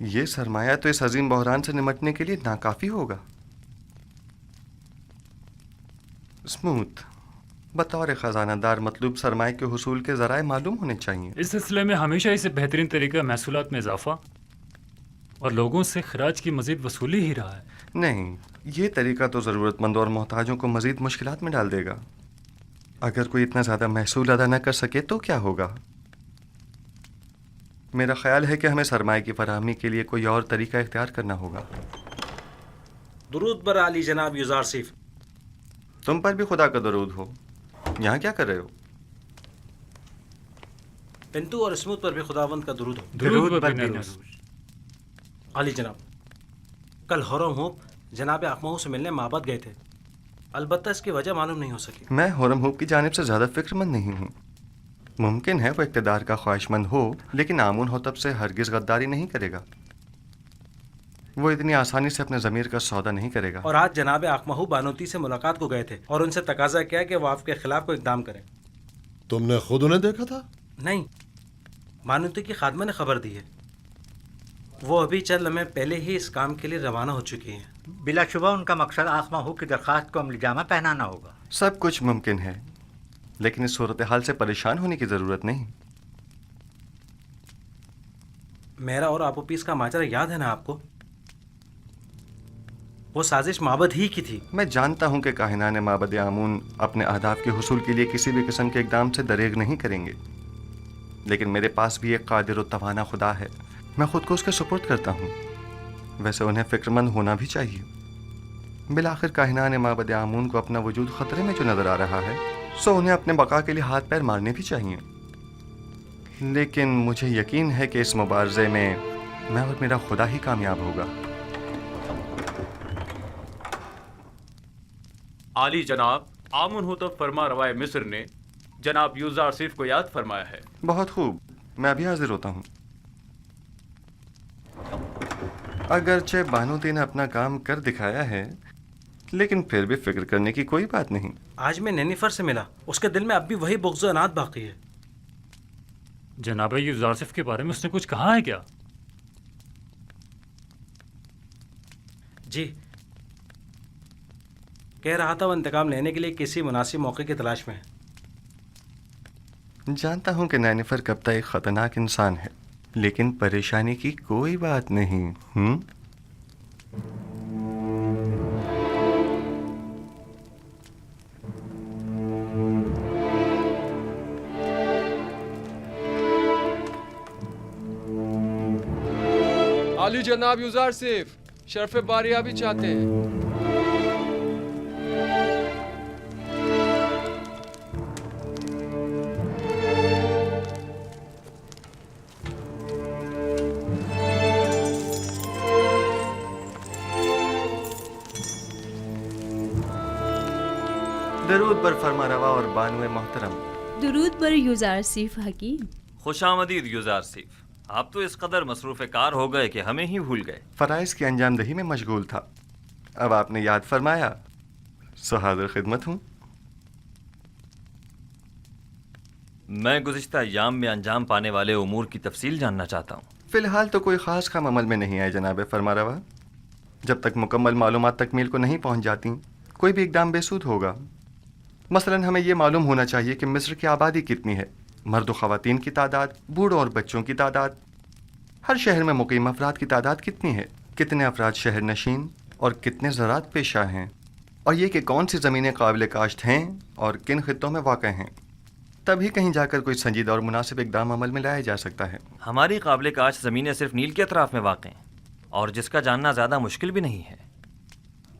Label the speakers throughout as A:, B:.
A: یہ سرمایہ تو اس عظیم بحران سے نمٹنے کے لیے ناکافی ہوگا۔ اسموتھ، بطور خزانہ دار مطلوب سرمایہ کے حصول کے ذرائع معلوم ہونے چاہیے۔
B: اس سلسلے میں ہمیشہ اسے بہترین طریقہ محصولات میں اضافہ اور لوگوں سے خراج کی مزید وصولی ہی رہا ہے۔
A: نہیں، یہ طریقہ تو ضرورت مندوں اور محتاجوں کو مزید مشکلات میں ڈال دے گا۔ اگر کوئی اتنا زیادہ محصول ادا نہ کر سکے تو کیا ہوگا؟ میرا خیال ہے کہ ہمیں سرمایہ کی فراہمی کے لیے کوئی اور طریقہ اختیار کرنا ہوگا۔
C: درود بر علی جناب یوزار سیف۔
A: تم پر بھی خدا کا درود ہو۔ یہاں کیا کر رہے ہو؟
C: پنتو اور اسموتھ پر بھی خداوند کا درود ہو۔
B: درود بر نروز۔
C: علی جناب، کل ہورم ہوپ جناب اقمہو سے ملنے معبد گئے تھے، البتہ اس کی وجہ معلوم نہیں ہو سکی۔
A: میں ہورم ہوپ کی جانب سے زیادہ فکر مند نہیں ہوں۔ ممکن ہے وہ اقتدار کا خواہش مند ہو، لیکن آمون ہوتب سے ہرگز غداری نہیں کرے گا۔ وہ اتنی آسانی سے اپنے ضمیر کا سودا نہیں کرے گا۔
C: اور آج جناب اقمہو بانوتی سے ملاقات کو گئے تھے اور ان سے تقاضا کیا کہ وہ آپ کے خلاف کوئی اقدام کریں۔
D: تم نے خود انہیں دیکھا تھا؟
C: نہیں، بانوتی کی خادمہ نے خبر دی ہے۔ وہ ابھی چند لمحے پہلے ہی اس کام کے لیے روانہ ہو چکی ہیں۔
E: بلا شبہ ان کا مقصد اقمہو کی درخواست کو عملی جامہ پہنانا ہوگا۔
A: سب کچھ ممکن ہے، لیکن اس صورتحال سے پریشان ہونے کی ضرورت نہیں۔
C: میرا اور آپوپیس کا ماجرا یاد ہے نا آپ کو؟ وہ سازش معبد ہی کی تھی۔
A: میں جانتا ہوں کہ کاہنان معبد آمون اپنے اہداف کے حصول کے لیے کسی بھی قسم کے اقدام سے دریغ نہیں کریں گے، لیکن میرے پاس بھی ایک قادر و توانا خدا ہے۔ میں خود کو اس کے سپرد کرتا ہوں۔ ویسے انہیں فکر مند ہونا بھی چاہیے۔ بالآخر کاہنان معبد آمون کو اپنا وجود خطرے میں جو نظر آ رہا ہے، سو انہیں اپنے بقا کے لیے ہاتھ پیر مارنے بھی چاہیے۔ لیکن مجھے یقین ہے کہ اس مبارزے میں میں اور میرا خدا ہی کامیاب ہوگا۔
F: عالی جناب، آمن ہوتب فرما روائے مصر نے جناب یوزار سیف کو یاد فرمایا ہے۔
A: بہت خوب، میں ابھی حاضر ہوتا ہوں۔ اگرچہ بانوتی نے اپنا کام کر دکھایا ہے، لیکن پھر بھی فکر کرنے کی کوئی بات نہیں۔
C: آج میں نینیفر سے ملا، اس کے دل میں اب بھی وہی بغض و عناد باقی ہے۔
B: جناب یوزارسف کے بارے میں اس نے کچھ کہا ہے کیا؟
C: جی، کہہ رہا تھا وہ انتقام لینے کے لیے کسی مناسب موقع کی تلاش میں ہے۔
A: جانتا ہوں کہ نینیفر کبتا ایک خطرناک انسان ہے، لیکن پریشانی کی کوئی بات نہیں۔
G: علی جناب یوزار سیف شرف باریابی چاہتے ہیں۔
A: درود بر فرما روا اور بانو محترم۔
H: درود بر یوزار سیف حکیم۔
I: خوش آمدید یوزار سیف۔ آپ تو اس قدر مصروف کار ہو گئے کہ ہمیں ہی بھول گئے۔
A: فرائض کی انجام دہی میں مشغول تھا، اب آپ نے یاد فرمایا، سو حاضر خدمت ہوں۔
I: میں گزشتہ ایام میں انجام پانے والے امور کی تفصیل جاننا چاہتا ہوں۔
A: فی الحال تو کوئی خاص کام عمل میں نہیں آئے جناب فرما روا۔ جب تک مکمل معلومات تکمیل کو نہیں پہنچ جاتی، کوئی بھی اقدام بے سود ہوگا۔ مثلاً ہمیں یہ معلوم ہونا چاہیے کہ مصر کی آبادی کتنی ہے، مرد و خواتین کی تعداد، بوڑھوں اور بچوں کی تعداد، ہر شہر میں مقیم افراد کی تعداد کتنی ہے، کتنے افراد شہر نشین اور کتنے زراعت پیشہ ہیں، اور یہ کہ کون سی زمینیں قابل کاشت ہیں اور کن خطوں میں واقع ہیں۔ تبھی کہیں جا کر کوئی سنجیدہ اور مناسب اقدام عمل میں لایا جا سکتا ہے۔
I: ہماری قابل کاشت زمینیں صرف نیل کے اطراف میں واقع ہیں، اور جس کا جاننا زیادہ مشکل بھی نہیں ہے۔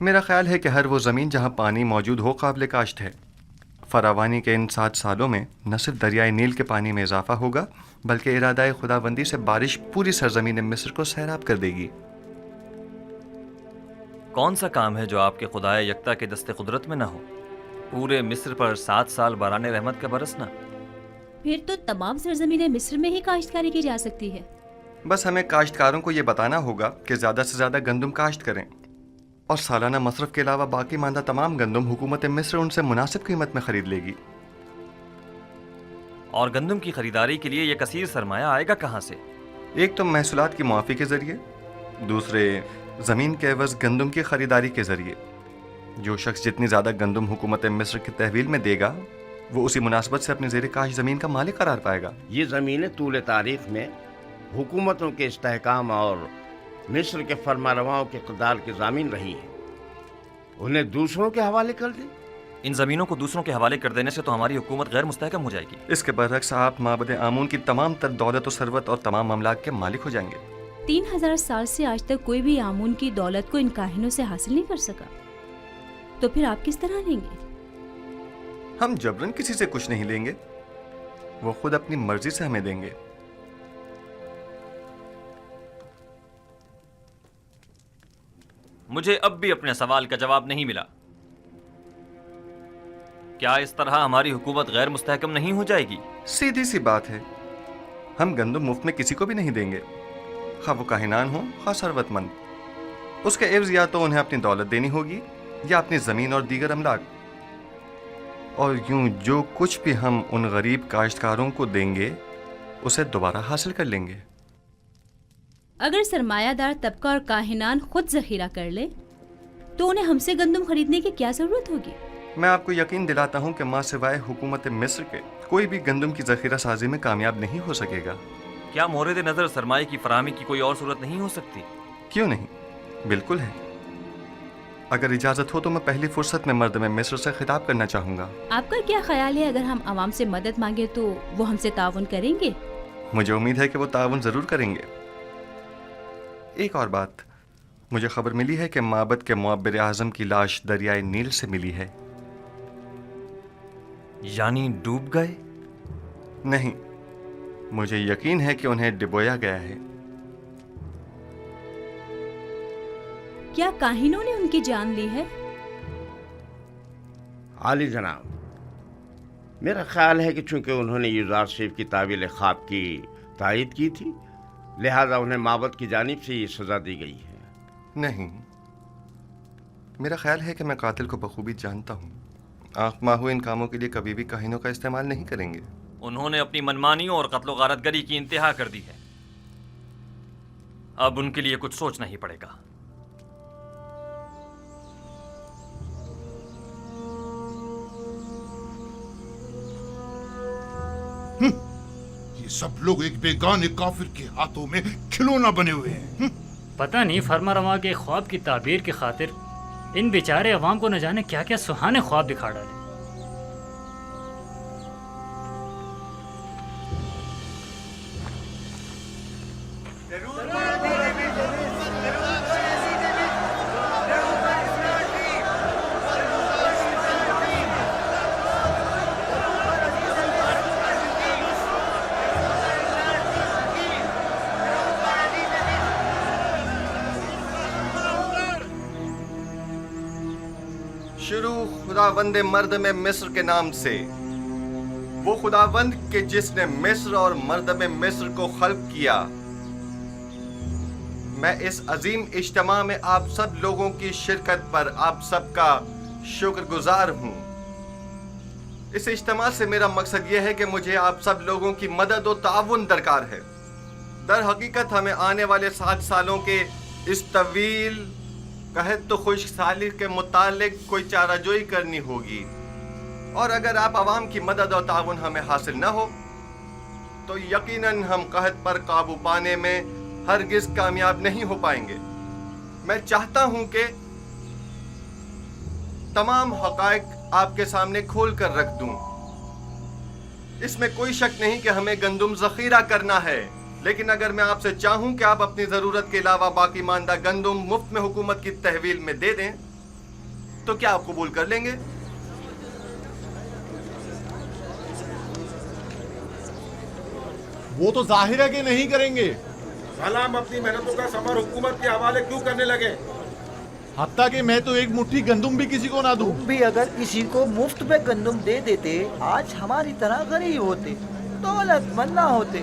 A: میرا خیال ہے کہ ہر وہ زمین جہاں پانی موجود ہو قابل کاشت ہے۔ فراوانی کے ان 7 سالوں میں نہ صرف دریائے نیل کے پانی میں اضافہ ہوگا، بلکہ ارادہ خداوندی سے بارش پوری سرزمین مصر کو سیراب کر دے گی۔
I: کون سا کام ہے جو آپ کے خدائے یکتا کے دست قدرت میں نہ ہو؟ پورے مصر پر 7 سال باران رحمت کا برسنا۔
H: پھر تو تمام سرزمین مصر میں ہی کاشتکاری کی جا سکتی ہے۔
A: بس ہمیں کاشتکاروں کو یہ بتانا ہوگا کہ زیادہ سے زیادہ گندم کاشت کریں، اور سالانہ مصرف کے علاوہ باقی ماندہ تمام گندم حکومت مصر ان سے مناسب قیمت میں خرید لے گی۔
I: اور گندم کی خریداری کے لیے یہ کثیر سرمایہ آئے گا کہاں سے؟
A: ایک تو محصولات کی معافی کے ذریعے، دوسرے زمین کے عوض گندم کی خریداری کے ذریعے۔ جو شخص جتنی زیادہ گندم حکومت مصر کی تحویل میں دے گا وہ اسی مناسبت سے اپنی زیر کاشت زمین کا مالک قرار پائے گا۔
J: یہ زمینیں طول تاریخ میں حکومتوں کے استحکام اور مصر کے فرما رواؤں کے اقتدار کی ضامن رہی ہیں، انہیں دوسروں کے حوالے کر دیں۔
I: ان زمینوں کو دوسروں کے حوالے کر دینے سے تو ہماری حکومت غیر مستحکم ہو جائے گی۔
A: اس کے برعکس آپ معبد آمون کی تمام تر دولت و ثروت اور تمام املاک کے مالک ہو جائیں گے۔
H: 3000 سال سے آج تک کوئی بھی آمون کی دولت کو ان کاہنوں سے حاصل نہیں کر سکا، تو پھر آپ کس طرح لیں گے؟
A: ہم جبرن کسی سے کچھ نہیں لیں گے، وہ خود اپنی مرضی سے ہمیں دیں گے۔
I: مجھے اب بھی اپنے سوال کا جواب نہیں ملا۔ کیا اس طرح ہماری حکومت غیر مستحکم نہیں ہو جائے گی؟
A: سیدھی سی بات ہے، ہم گندم مفت میں کسی کو بھی نہیں دیں گے، خواہ وہ کاہنان ہوں خواہ ثروت مند۔ اس کے عوض یا تو انہیں اپنی دولت دینی ہوگی یا اپنی زمین اور دیگر املاک، اور یوں جو کچھ بھی ہم ان غریب کاشتکاروں کو دیں گے اسے دوبارہ حاصل کر لیں گے۔
H: اگر سرمایہ دار طبقہ اور کاہنان خود ذخیرہ کر لے تو انہیں ہم سے گندم خریدنے کی کیا ضرورت ہوگی؟
A: میں آپ کو یقین دلاتا ہوں کہ ماں سوائے حکومت مصر کے کوئی بھی گندم کی ذخیرہ سازی میں کامیاب نہیں ہو سکے گا۔
I: کیا مورد نظر سرمایہ کی فراہمی کی کوئی اور صورت نہیں ہو سکتی؟
A: کیوں نہیں، بالکل ہے۔ اگر اجازت ہو تو میں پہلی فرصت میں مردم مصر سے خطاب کرنا چاہوں گا۔
H: آپ کا کیا خیال ہے، اگر ہم عوام سے مدد مانگے تو وہ ہم سے تعاون کریں گے؟
A: مجھے امید ہے کہ وہ تعاون ضرور کریں گے۔ ایک اور بات، مجھے خبر ملی ہے کہ معبد کے معبر اعظم کی لاش دریائے نیل سے ملی ہے۔
I: یعنی ڈوب گئے؟
A: نہیں، مجھے یقین ہے کہ انہیں ڈبویا گیا ہے۔
H: کیا کاہنوں نے ان کی جان لی ہے؟
J: عالی جناب، میرا خیال ہے کہ چونکہ انہوں نے یوزارسیف کی تعویل خواب کی تائید کی تھی لہذا انہیں معبد کی جانب سے یہ سزا دی گئی ہے۔
A: نہیں، میرا خیال ہے کہ میں قاتل کو بخوبی جانتا ہوں۔ آنکھ ماہو ان کاموں کے لیے کبھی بھی کاہنوں کا استعمال نہیں کریں گے۔
I: انہوں نے اپنی منمانیوں اور قتل و غارت گری کی انتہا کر دی ہے، اب ان کے لیے کچھ سوچنا ہی پڑے گا۔
D: یہ سب لوگ ایک بیگانے کافر کے ہاتھوں میں کھلونا بنے ہوئے ہیں۔
B: پتہ نہیں فرما رواں کے خواب کی تعبیر کی خاطر ان بیچارے عوام کو نہ جانے کیا کیا سہانے خواب دکھا ڈالے۔
A: شروع خداوند مردم مصر کے نام سے، وہ خداوند کہ جس نے مصر اور مردم مصر کو خلق کیا۔ میں اس عظیم اجتماع میں آپ سب لوگوں کی شرکت پر آپ سب کا شکر گزار ہوں۔ اس اجتماع سے میرا مقصد یہ ہے کہ مجھے آپ سب لوگوں کی مدد و تعاون درکار ہے۔ در حقیقت ہمیں آنے والے 7 سالوں کے اس طویل قحط تو خشک سالی کے متعلق کوئی چارہ جوئی کرنی ہوگی، اور اگر آپ عوام کی مدد اور تعاون ہمیں حاصل نہ ہو تو یقیناً ہم قحط پر قابو پانے میں ہرگز کامیاب نہیں ہو پائیں گے۔ میں چاہتا ہوں کہ تمام حقائق آپ کے سامنے کھول کر رکھ دوں۔ اس میں کوئی شک نہیں کہ ہمیں گندم ذخیرہ کرنا ہے، لیکن اگر میں آپ سے چاہوں کہ آپ اپنی ضرورت کے علاوہ باقی ماندہ گندم مفت میں حکومت کی تحویل میں دے دیں تو کیا آپ قبول کر لیں گے؟
K: وہ تو ظاہر ہے کہ نہیں کریں گے۔
L: بھلا ہم اپنی محنتوں کا ثمر حکومت کے حوالے کیوں کرنے لگے؟
K: حتیٰ کہ میں تو ایک مٹھی گندم بھی کسی کو نہ دوں۔
M: تم بھی اگر کسی کو مفت میں گندم دے دیتے آج ہماری طرح غریب ہوتے، دولت مند نہ ہوتے۔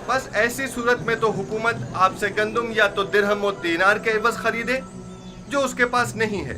A: بس ایسی صورت میں تو حکومت آپ سے گندم یا تو درہم و دینار کے عوض خریدے جو اس کے پاس نہیں ہے،